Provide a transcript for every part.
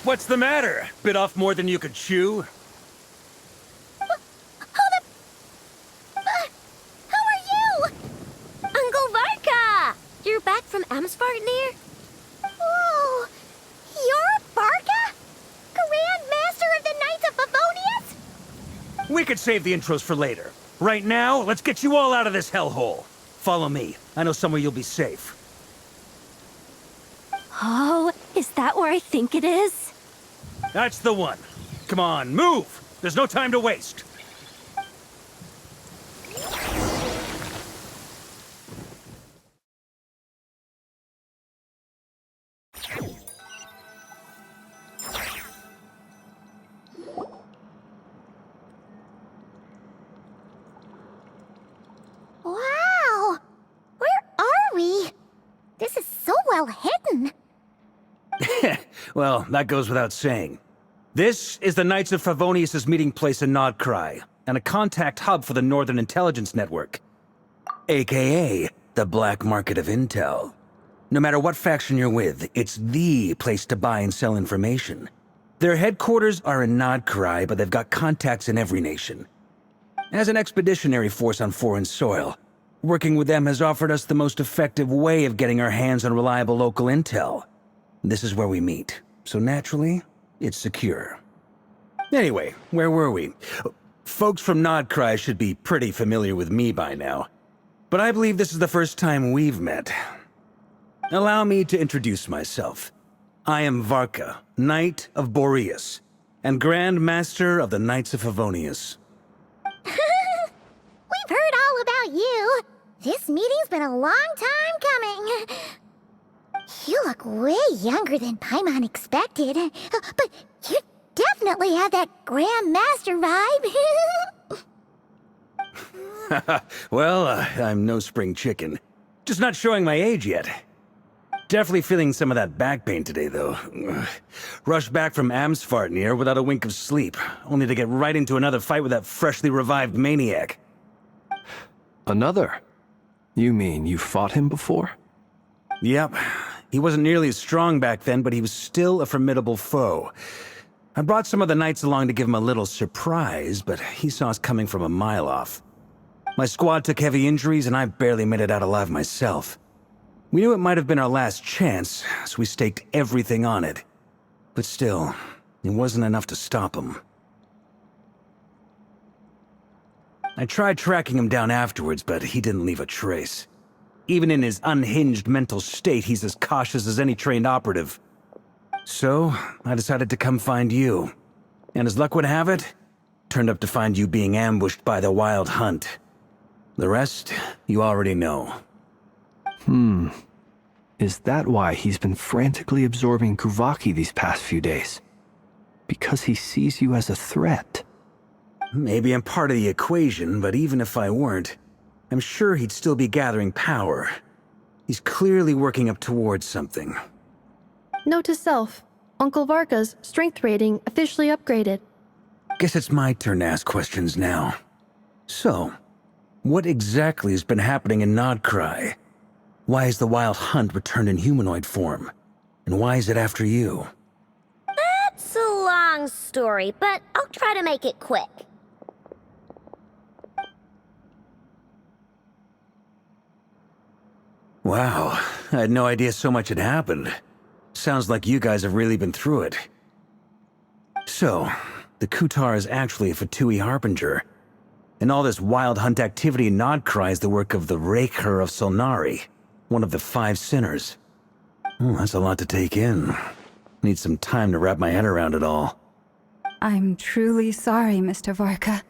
What's the matter? Bit off more than you could chew? Who are you? Uncle Varka! You're back from Amsvartnir? Whoa! You're Varka? Grand Master of the Knights of Favonius? We could save the intros for later. Right now, let's get you all out of this hellhole. Follow me. I know somewhere you'll be safe. Oh, is that where I think it is? That's the one. Come on, move! There's no time to waste. Wow! Where are we? This is so well hidden. Well, that goes without saying. This is the Knights of Favonius' meeting place in Nodcry, and a contact hub for the Northern Intelligence Network. AKA, the black market of intel. No matter what faction you're with, it's the place to buy and sell information. Their headquarters are in Nodcry, but they've got contacts in every nation. As an expeditionary force on foreign soil, working with them has offered us the most effective way of getting our hands on reliable local intel. This is where we meet, so naturally, it's secure. Anyway, where were we? Folks from Nodcry should be pretty familiar with me by now, but I believe this is the first time we've met. Allow me to introduce myself. I am Varka, Knight of Boreas, and Grand Master of the Knights of Favonius. We've heard all about you. This meeting's been a long time coming. You look way younger than Paimon expected, but you definitely have that Grand Master vibe. Well, I'm no spring chicken. Just not showing my age yet. Definitely feeling some of that back pain today, though. Rushed back from Amsvartnir without a wink of sleep, only to get right into another fight with that freshly revived maniac. Another? You mean you fought him before? Yep. He wasn't nearly as strong back then, but he was still a formidable foe. I brought some of the knights along to give him a little surprise, but he saw us coming from a mile off. My squad took heavy injuries, and I barely made it out alive myself. We knew it might have been our last chance, so we staked everything on it. But still, it wasn't enough to stop him. I tried tracking him down afterwards, but he didn't leave a trace. Even in his unhinged mental state, he's as cautious as any trained operative. So, I decided to come find you. And as luck would have it, turned up to find you being ambushed by the Wild Hunt. The rest, you already know. Is that why he's been frantically absorbing Kuvaki these past few days? Because he sees you as a threat? Maybe I'm part of the equation, but even if I weren't, I'm sure he'd still be gathering power. He's clearly working up towards something. Note to self, Uncle Varka's strength rating officially upgraded. Guess it's my turn to ask questions now. So, what exactly has been happening in Nodcry? Why is the Wild Hunt returned in humanoid form? And why is it after you? That's a long story, but I'll try to make it quick. Wow, I had no idea so much had happened. Sounds like you guys have really been through it. So, the Kutar is actually a Fatui Harbinger. And all this Wild Hunt activity in Nodcry is the work of the Raker of Solnari, one of the 5 sinners. That's a lot to take in. Need some time to wrap my head around it all. I'm truly sorry, Mr. Varka.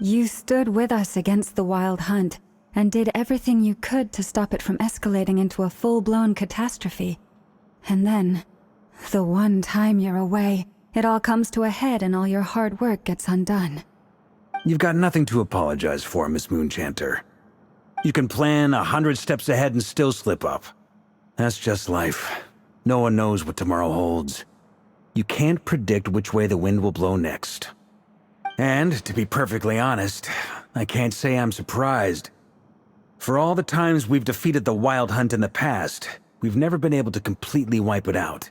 You stood with us against the Wild Hunt, and did everything you could to stop it from escalating into a full-blown catastrophe. And then, the one time you're away, it all comes to a head and all your hard work gets undone. You've got nothing to apologize for, Miss Moonchanter. You can plan 100 steps ahead and still slip up. That's just life. No one knows what tomorrow holds. You can't predict which way the wind will blow next. And, to be perfectly honest, I can't say I'm surprised. For all the times we've defeated the Wild Hunt in the past, we've never been able to completely wipe it out.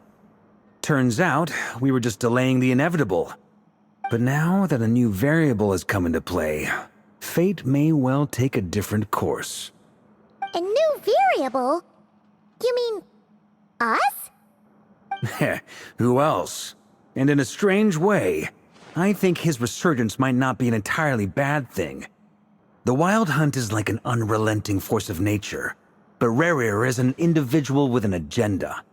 Turns out, we were just delaying the inevitable. But now that a new variable has come into play, fate may well take a different course. A new variable? You mean us? Who else? And in a strange way, I think his resurgence might not be an entirely bad thing. The Wild Hunt is like an unrelenting force of nature, but Rerir is an individual with an agenda.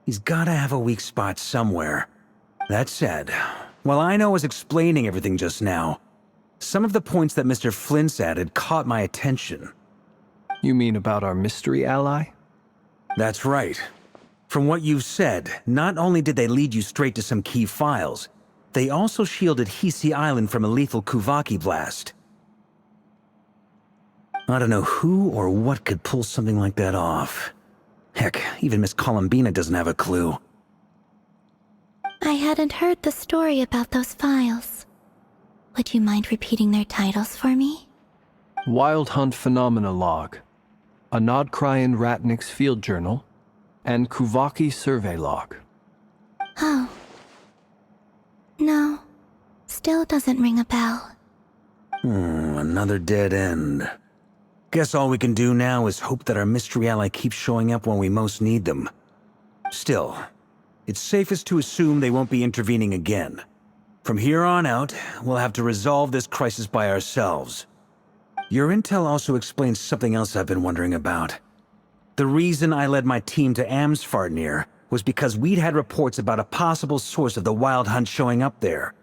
He's gotta have a weak spot somewhere. That said, while I was explaining everything just now, some of the points that Mr. Flint's added caught my attention. You mean about our mystery ally? That's right. From what you've said, not only did they lead you straight to some key files, they also shielded Hisi Island from a lethal Kuvaki blast. I don't know who or what could pull something like that off. Heck, even Miss Columbina doesn't have a clue. I hadn't heard the story about those files. Would you mind repeating their titles for me? Wild Hunt Phenomena Log, a Nodcrian Ratnik's Field Journal, and Kuvaki Survey Log. Oh. No. Still doesn't ring a bell. Another dead end. Guess all we can do now is hope that our mystery ally keeps showing up when we most need them. Still, it's safest to assume they won't be intervening again. From here on out, we'll have to resolve this crisis by ourselves. Your intel also explains something else I've been wondering about. The reason I led my team to Amsfarnir was because we'd had reports about a possible source of the Wild Hunt showing up there.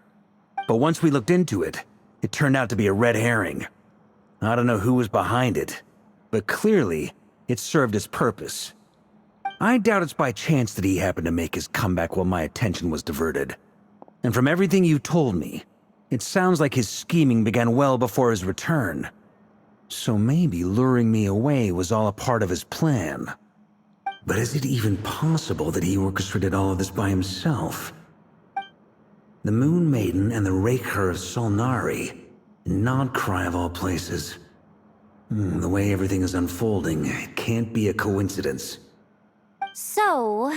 But once we looked into it, it turned out to be a red herring. I don't know who was behind it, but clearly, it served its purpose. I doubt it's by chance that he happened to make his comeback while my attention was diverted. And from everything you told me, it sounds like his scheming began well before his return. So maybe luring me away was all a part of his plan. But is it even possible that he orchestrated all of this by himself? The Moon Maiden and the Raker of Solnari, Nodcry of all places. The way everything is unfolding, it can't be a coincidence. So,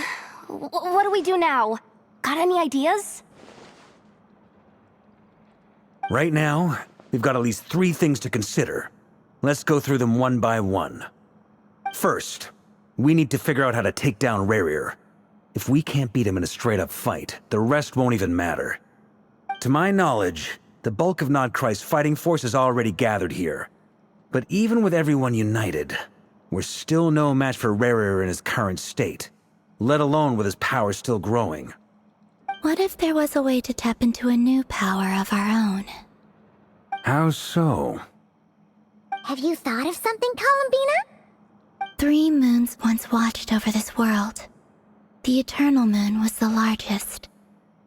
what do we do now? Got any ideas? Right now, we've got at least 3 things to consider. Let's go through them one by one. First, we need to figure out how to take down Rerir. If we can't beat him in a straight-up fight, the rest won't even matter. To my knowledge, the bulk of Nodcry's fighting force is already gathered here. But even with everyone united, we're still no match for Rerir in his current state, let alone with his power still growing. What if there was a way to tap into a new power of our own? How so? Have you thought of something, Columbina? 3 moons once watched over this world. The Eternal Moon was the largest.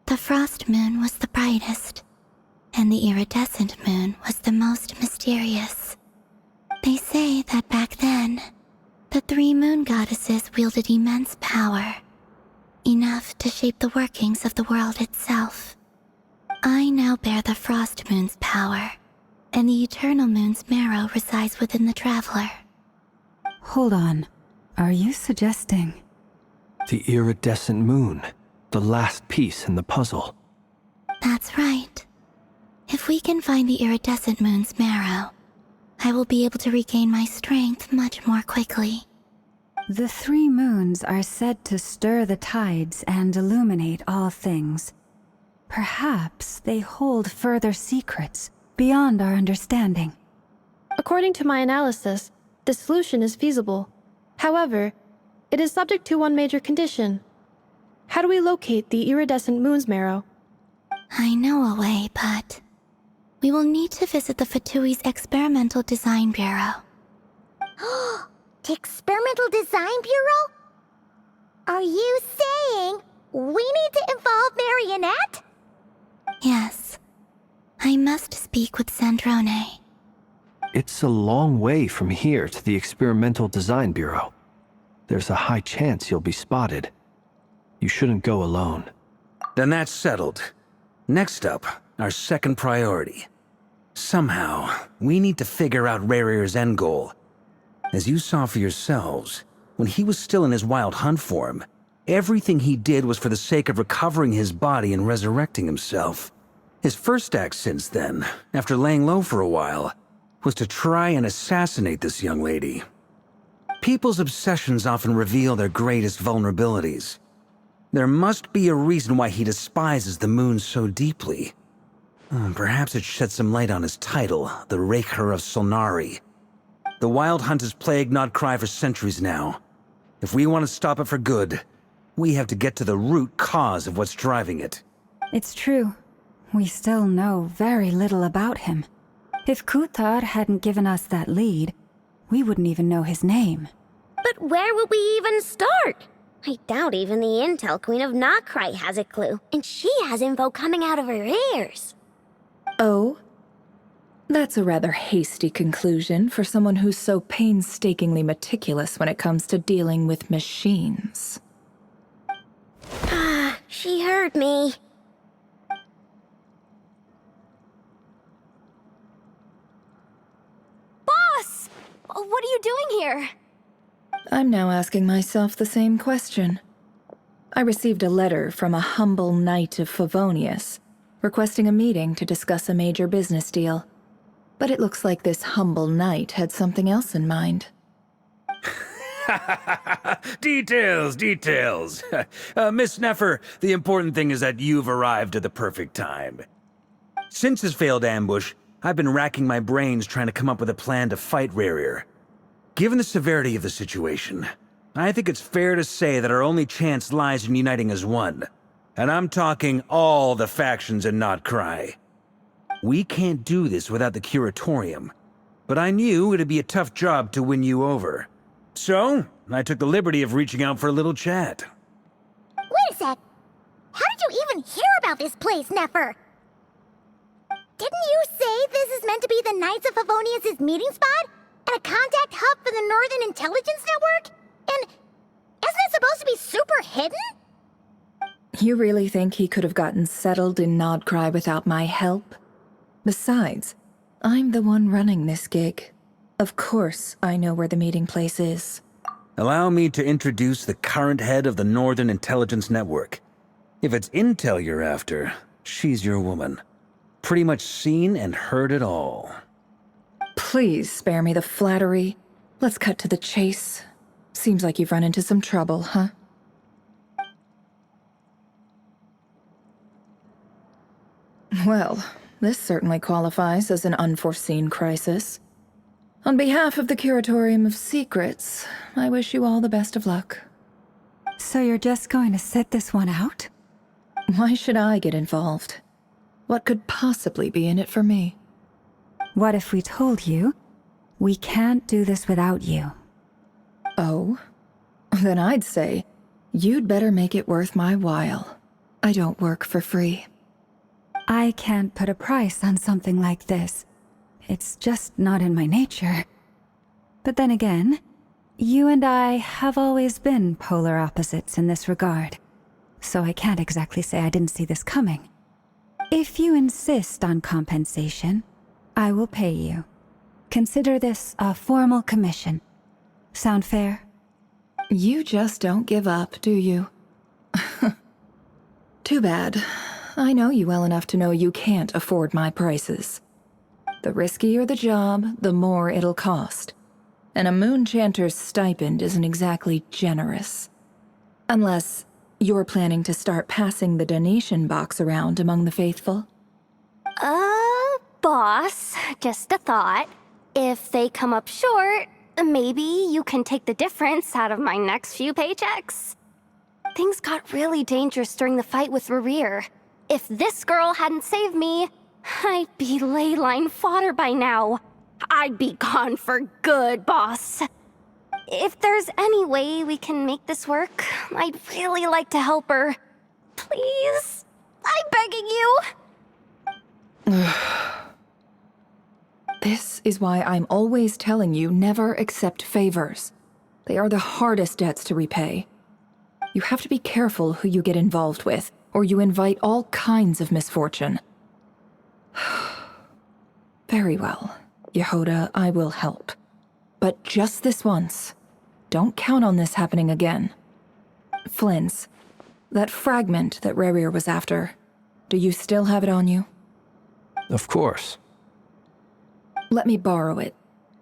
The Frost Moon was the brightest. And the Iridescent Moon was the most mysterious. They say that back then, the 3 moon goddesses wielded immense power. Enough to shape the workings of the world itself. I now bear the Frost Moon's power, and the Eternal Moon's marrow resides within the Traveler. Hold on. Are you suggesting? The Iridescent Moon, the last piece in the puzzle. That's right. If we can find the Iridescent Moon's marrow, I will be able to regain my strength much more quickly. The 3 moons are said to stir the tides and illuminate all things. Perhaps they hold further secrets beyond our understanding. According to my analysis, the solution is feasible. However, it is subject to one major condition. How do we locate the iridescent moon's marrow? I know a way, but we will need to visit the Fatui's Experimental Design Bureau. The Experimental Design Bureau? Are you saying we need to involve Marionette? Yes. I must speak with Sandrone. It's a long way from here to the Experimental Design Bureau. There's a high chance you'll be spotted. You shouldn't go alone. Then that's settled. Next up, our second priority. Somehow, we need to figure out Rerir's end goal. As you saw for yourselves, when he was still in his Wild Hunt form, Everything he did was for the sake of recovering his body and resurrecting himself. His first act since then, after laying low for a while, was to try and assassinate this young lady. People's obsessions often reveal their greatest vulnerabilities. There must be a reason why he despises the moon so deeply. Perhaps it sheds some light on his title, the Raker of Solnari. The Wild Hunt has plagued Nodcry for centuries now. If we want to stop it for good, we have to get to the root cause of what's driving it. It's true. We still know very little about him. If Kuthar hadn't given us that lead, we wouldn't even know his name. But where would we even start? I doubt even the Intel Queen of Nokrai has a clue, and she has info coming out of her ears. Oh? That's a rather hasty conclusion for someone who's so painstakingly meticulous when it comes to dealing with machines. Ah, she heard me. Boss! What are you doing here? I'm now asking myself the same question. I received a letter from a humble knight of Favonius, requesting a meeting to discuss a major business deal. But it looks like this humble knight had something else in mind. Details. Miss Neffer, the important thing is that you've arrived at the perfect time. Since his failed ambush, I've been racking my brains trying to come up with a plan to fight Rerir. Given the severity of the situation, I think it's fair to say that our only chance lies in uniting as one. And I'm talking all the factions in Nodcry. We can't do this without the Curatorium, but I knew it'd be a tough job to win you over. So, I took the liberty of reaching out for a little chat. Wait a sec. How did you even hear about this place, Neffer? Didn't you say this is meant to be the Knights of Favonius' meeting spot? And a contact hub for the Northern Intelligence Network? And isn't it supposed to be super hidden? You really think he could have gotten settled in Nodcry without my help? Besides, I'm the one running this gig. Of course I know where the meeting place is. Allow me to introduce the current head of the Northern Intelligence Network. If it's intel you're after, she's your woman. Pretty much seen and heard it all. Please spare me the flattery. Let's cut to the chase. Seems like you've run into some trouble, huh? Well, this certainly qualifies as an unforeseen crisis. On behalf of the Curatorium of Secrets, I wish you all the best of luck. So you're just going to sit this one out? Why should I get involved? What could possibly be in it for me? What if we told you we can't do this without you? Oh? Then I'd say, you'd better make it worth my while. I don't work for free. I can't put a price on something like this. It's just not in my nature. But then again, you and I have always been polar opposites in this regard, so I can't exactly say I didn't see this coming. If you insist on compensation, I will pay you. Consider this a formal commission. Sound fair? You just don't give up, do you? Too bad. I know you well enough to know you can't afford my prices. The riskier the job, the more it'll cost. And a moon chanter's stipend isn't exactly generous. Unless you're planning to start passing the donation box around among the faithful. Boss, just a thought. If they come up short, maybe you can take the difference out of my next few paychecks. Things got really dangerous during the fight with Rerir. If this girl hadn't saved me, I'd be ley line fodder by now. I'd be gone for good, boss. If there's any way we can make this work, I'd really like to help her. Please? I'm begging you. This is why I'm always telling you never accept favors. They are the hardest debts to repay. You have to be careful who you get involved with, or you invite all kinds of misfortune. Very well, Yehoda, I will help. But just this once. Don't count on this happening again. Flynn's. That fragment that Rerir was after. Do you still have it on you? Of course. Let me borrow it.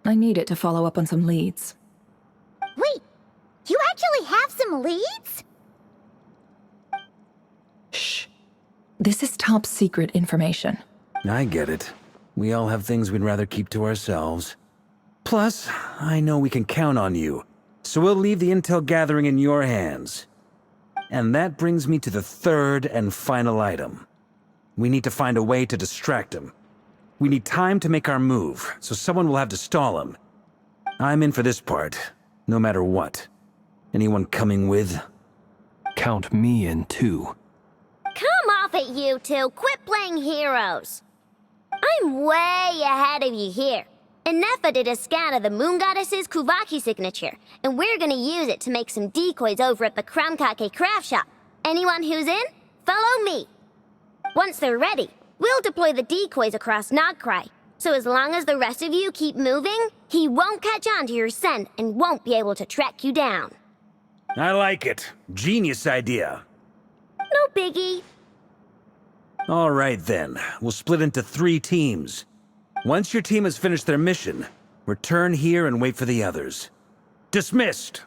I need it to follow up on some leads. Wait, you actually have some leads? Shh. This is top secret information. I get it. We all have things we'd rather keep to ourselves. Plus, I know we can count on you, so we'll leave the intel gathering in your hands. And that brings me to the third and final item. We need to find a way to distract him. We need time to make our move, so someone will have to stall him. I'm in for this part, no matter what. Anyone coming with? Count me in too. Come off it, you two. Quit playing heroes. I'm way ahead of you here. Nefa did a scan of the moon goddess's Kuvaki signature, and we're gonna use it to make some decoys over at the Kramkake craft shop. Anyone who's in, follow me. Once they're ready, we'll deploy the decoys across Nogcry. So as long as the rest of you keep moving, he won't catch on to your scent and won't be able to track you down. I like it. Genius idea. No biggie. All right then, we'll split into 3 teams. Once your team has finished their mission, return here and wait for the others. Dismissed!